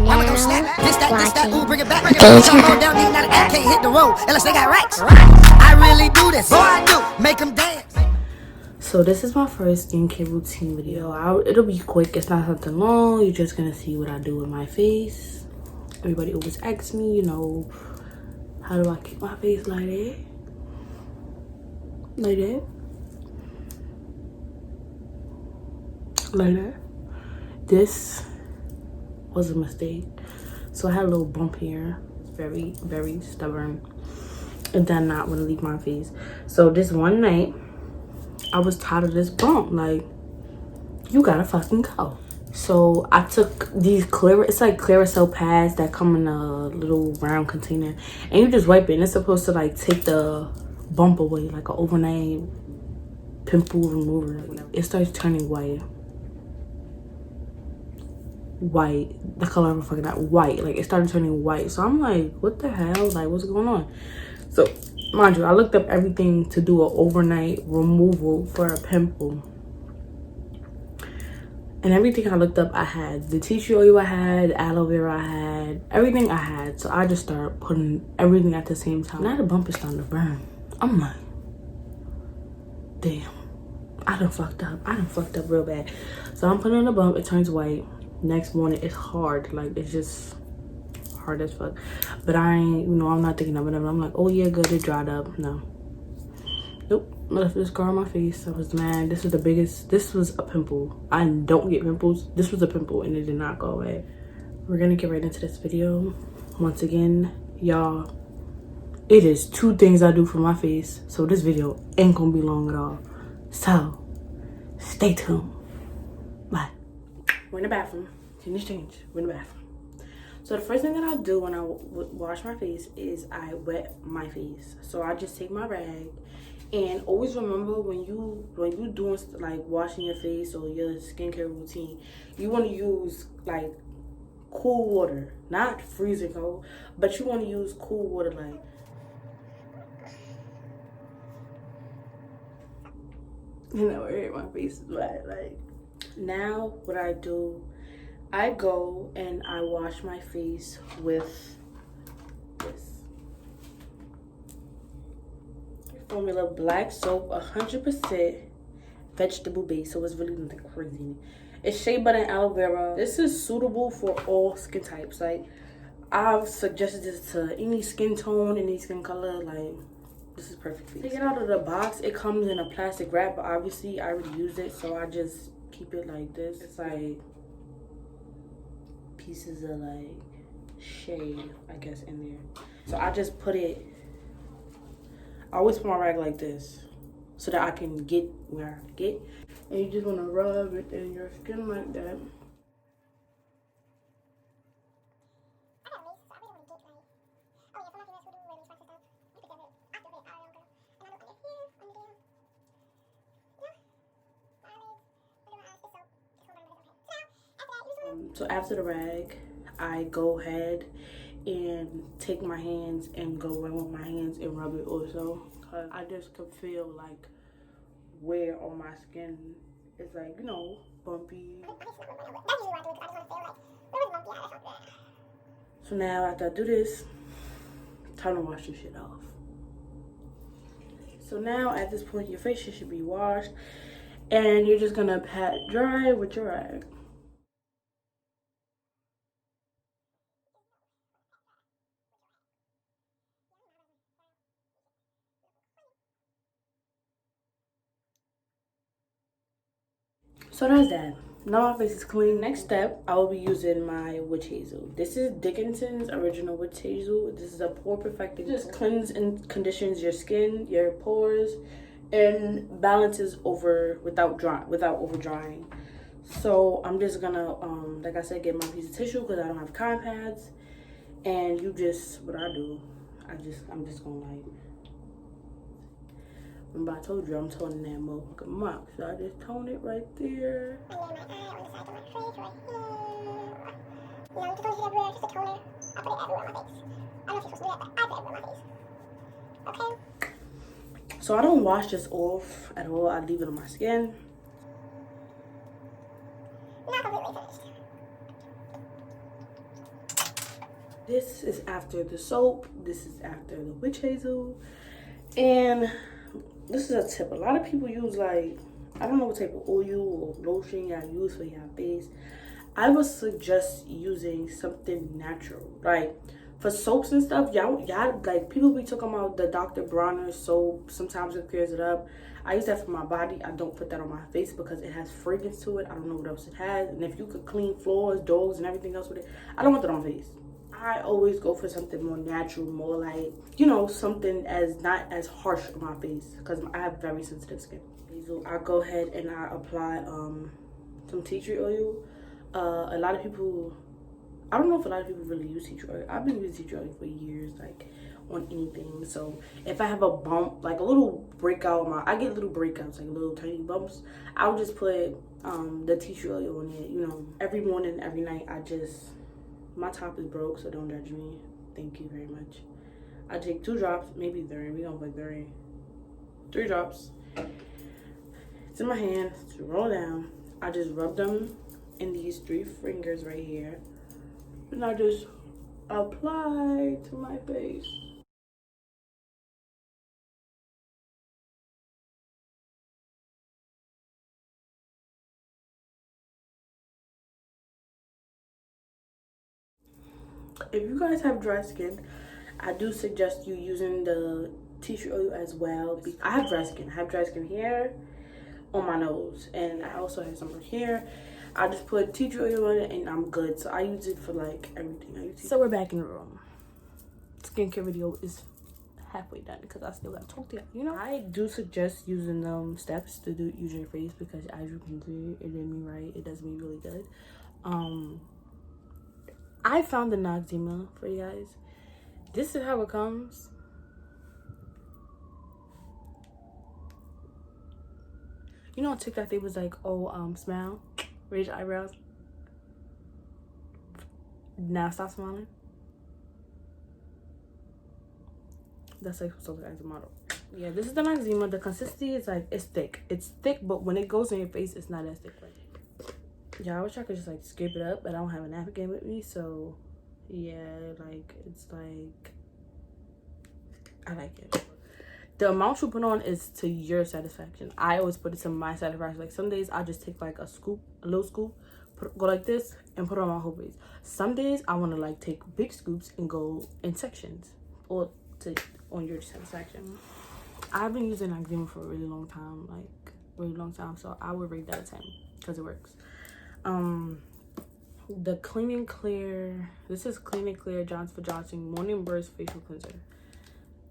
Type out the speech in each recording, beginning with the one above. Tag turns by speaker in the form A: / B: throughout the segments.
A: Mama gon' snap, this that, ooh, bring it back. Come on down, nigga, now the app can't hit the road unless they got racks. I really do this, boy, I do, make them dance.
B: So this is my first skincare routine video. It'll be quick, it's not something long. You're just gonna see what I do with my face. Everybody always asks me, you know, how do I keep my face like that? Like that? Like that? This was a mistake. So I had a little bump here. Very, very stubborn. And did not want to leave my face. So this one night, I was tired of this bump. Like, you gotta fucking go. So I took these it's like Claricel pads that come in a little round container. And you just wipe it. And it's supposed to like take the bump away. Like an overnight pimple remover. It starts turning white. The color of a fucking that white. Like, it started turning white. So I'm like, what the hell? Like, what's going on? So, mind you, I looked up everything to do an overnight removal for a pimple. And everything I looked up, I had. The tea tree oil I had, aloe vera I had, everything I had. So I just started putting everything at the same time. Now the bump is starting to burn. I'm like, damn. I done fucked up. I done fucked up real bad. So I'm putting on the bump, it turns white. Next morning, it's hard. Like, it's just hard as fuck. But I ain't, you know, I'm not thinking of it. I'm like, oh yeah, good, it dried up. No. Nope. I left this scar on my face. I was mad. This was a pimple. I don't get pimples. This was a pimple and it did not go away. We're gonna get right into this video. Once again, y'all, it is 2 things I do for my face. So this video ain't gonna be long at all. So, stay tuned. Bye. We're in the bathroom. Change. We're in the bathroom. So the first thing that I do when I wash my face is I wet my face. So I just take my rag, and always remember when you doing like washing your face or your skincare routine, you want to use like cool water, not freezing cold, but you want to use cool water. Like, you know, my face is wet. Like, now what I do, I go and I wash my face with this Formula black soap, 100% vegetable base, so it's really nothing crazy. It's shea butter and aloe vera. This is suitable for all skin types. Like, I've suggested this to any skin tone, any skin color. Like, this is perfect for you. Take it out of the box. It comes in a plastic wrap, but obviously I already used it, so I just keep it like this. It's like pieces of like shea, I guess, in there. So I just put it, I always put my rag like this so that I can get where I have to get. And you just want to rub it in your skin like that. So after the rag, I go ahead and take my hands and go in with my hands and rub it also. Cause I just could feel like wear on my skin. It's like, you know, bumpy. So now after I do this, time to wash this shit off. So now at this point, your face should be washed, and you're just gonna pat dry with your rag. So that's that. Now my face is clean. Next step, I will be using my witch hazel. This is Dickinson's original witch hazel. This is a pore perfecting. Just cleanses and conditions your skin, your pores, and balances without over drying. So I'm just gonna, like I said, get my piece of tissue because I don't have cotton pads. And you just, what I do, I'm just gonna like. Remember I told you I'm toning that motherfucking mouth, so I just tone it right there. And then my eye on the side of my face right here. You know, you just don't hit everywhere, just a toner. I put it everywhere on my face. I don't know if you're supposed to do that, but I put it everywhere on my face. Okay? So I don't wash this off at all. I leave it on my skin. Not completely finished. This is after the soap. This is after the witch hazel. And this is a tip. A lot of people use like, I don't know what type of oil or lotion y'all use for your face. I would suggest using something natural. Like for soaps and stuff, y'all like people be talking about the Dr. Bronner soap. Sometimes it clears it up. I use that for my body. I don't put that on my face because it has fragrance to it. I don't know what else it has. And if you could clean floors, dogs, and everything else with it, I don't want that on my face. I always go for something more natural, more like, you know, something as not as harsh on my face because I have very sensitive skin. So I go ahead and I apply some tea tree oil. A lot of people, I don't know if a lot of people really use tea tree oil. I've been using tea tree oil for years, like on anything. So if I have a bump, like a little breakout, I get little breakouts, like little tiny bumps, I'll just put the tea tree oil on it. You know, every morning, every night, my top is broke, so don't judge me. Thank you very much. I take 2 drops, maybe 3. We gonna put 3. 3 drops. It's in my hand. To roll down. I just rub them in these 3 fingers right here, and I just apply to my face. If you guys have dry skin, I do suggest you using the tea tree oil as well. I have dry skin. I have dry skin here on my nose, and I also have some right here. I just put tea tree oil on it and I'm good. So I use it for like everything. So we're back in the room. Skincare video is halfway done because I still got to talk to you. You know, I do suggest using steps to use your face because as you can see, it did me right. It does me really good. I found the Noxzema for you guys. This is how it comes. You know on TikTok they was like, oh, smile, raise your eyebrows. Now stop smiling. That's like so as a model. Yeah, this is the Noxzema. The consistency is like, it's thick. It's thick, but when it goes in your face, it's not as thick. Yeah, I wish I could just like scrape it up, but I don't have a napkin with me, so yeah, like it's like, I like it. The amount you put on is to your satisfaction. I always put it to my satisfaction. Like some days I just take like a little scoop, go like this and put it on my whole face. Some days I want to like take big scoops and go in sections or on your satisfaction. I've been using Noxzema for a really long time, so I would rate that a 10 because it works. The Clean and Clear, this is Clean and Clear Johnson Morning Burst Facial Cleanser.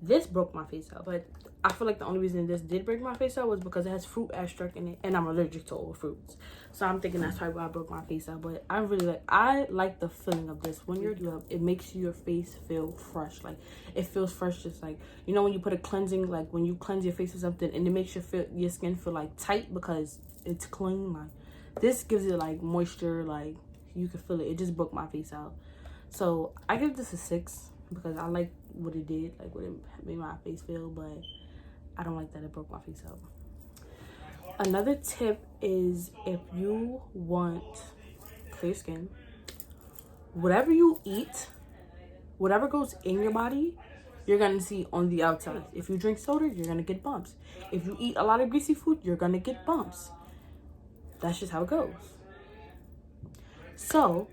B: This broke my face out, but I feel like the only reason this did break my face out was because it has fruit extract in it, and I'm allergic to all fruits. So I'm thinking that's probably why I broke my face out. But I like the feeling of this. When you're up, it makes your face feel fresh. Like it feels fresh, just like, you know, when you put a cleansing, like when you cleanse your face or something, and it makes your skin feel like tight because it's clean. Like this gives it like moisture, like you can feel it. It just broke my face out. So I give this a 6 because I like what it did, like what it made my face feel, but I don't like that it broke my face out. Another tip is if you want clear skin, whatever you eat, whatever goes in your body, you're gonna see on the outside. If you drink soda, you're gonna get bumps. If you eat a lot of greasy food, you're gonna get bumps. That's just how it goes. So,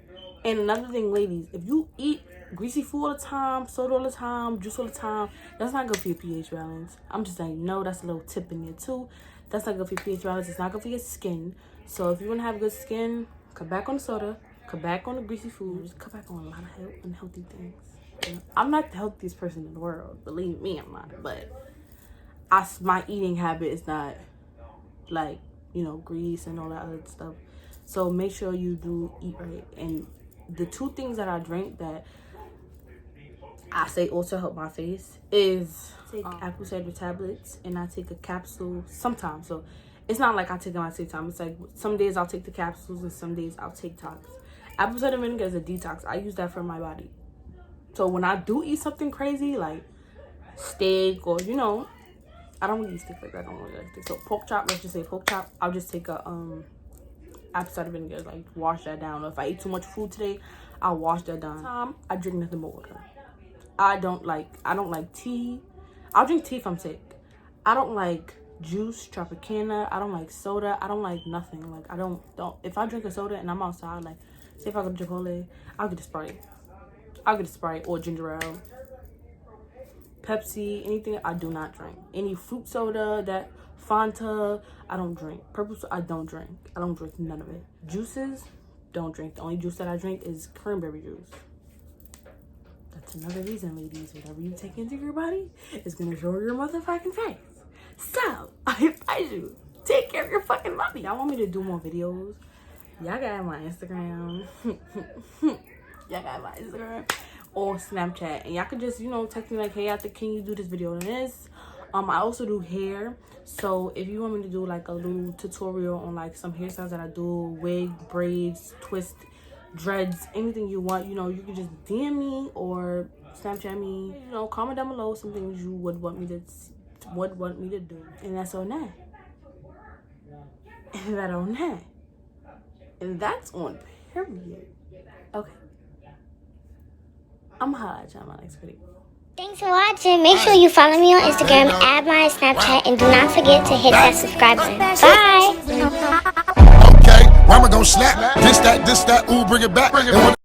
B: and another thing, ladies, if you eat greasy food all the time, soda all the time, juice all the time, that's not good for your pH balance. I'm just saying, no, that's a little tip in there too. That's not good for your pH balance. It's not good for your skin. So if you want to have good skin, cut back on the soda, cut back on the greasy foods, cut back on a lot of unhealthy things. You know, I'm not the healthiest person in the world. Believe me, I'm not. But my eating habit is not like, you know, grease and all that other stuff. So make sure you do eat right. And the 2 things that I drink that I say also help my face is take apple cider tablets, and I take a capsule sometimes. So it's not like I take them at the same time. It's like some days I'll take the capsules and some days I'll take tox. Apple cider vinegar is a detox. I use that for my body. So when I do eat something crazy like steak or, you know, I don't really eat steak like that. I don't really like steak. So pork chop, let's just say pork chop, I'll just take a apple cider vinegar, like wash that down. Or if I eat too much food today, I'll wash that down. I drink nothing but water. I don't like tea. I'll drink tea if I'm sick. I don't like juice, Tropicana. I don't like soda. I don't like nothing. Like I don't if I drink a soda and I'm outside, like say if I go to Chipotle, I'll get a Sprite. I'll get a Sprite or ginger ale. Pepsi, anything I do not drink. Any fruit soda, that Fanta, I don't drink. Purple soda, I don't drink. I don't drink none of it. Juices, don't drink. The only juice that I drink is cranberry juice. That's another reason, ladies. Whatever you take into your body is gonna show your motherfucking face. So, I advise you, take care of your fucking body. Y'all want me to do more videos? Y'all got my Instagram. Y'all got my Instagram or Snapchat. And y'all can just, you know, text me like, hey, can you do this video on this? I also do hair. So if you want me to do like a little tutorial on like some hairstyles that I do, wig, braids, twist, dreads, anything you want, you know, you can just DM me or Snapchat me. You know, comment down below some things you would want me to do. And that's on that. And that on that. And that's on period. Okay. I'm hot at y'all my next video.
C: Thanks for watching. Make sure you follow me on Instagram, add my Snapchat, and do not forget to hit that subscribe button. Bye.
D: Okay, where am I gonna snap? This, that, ooh, bring it back.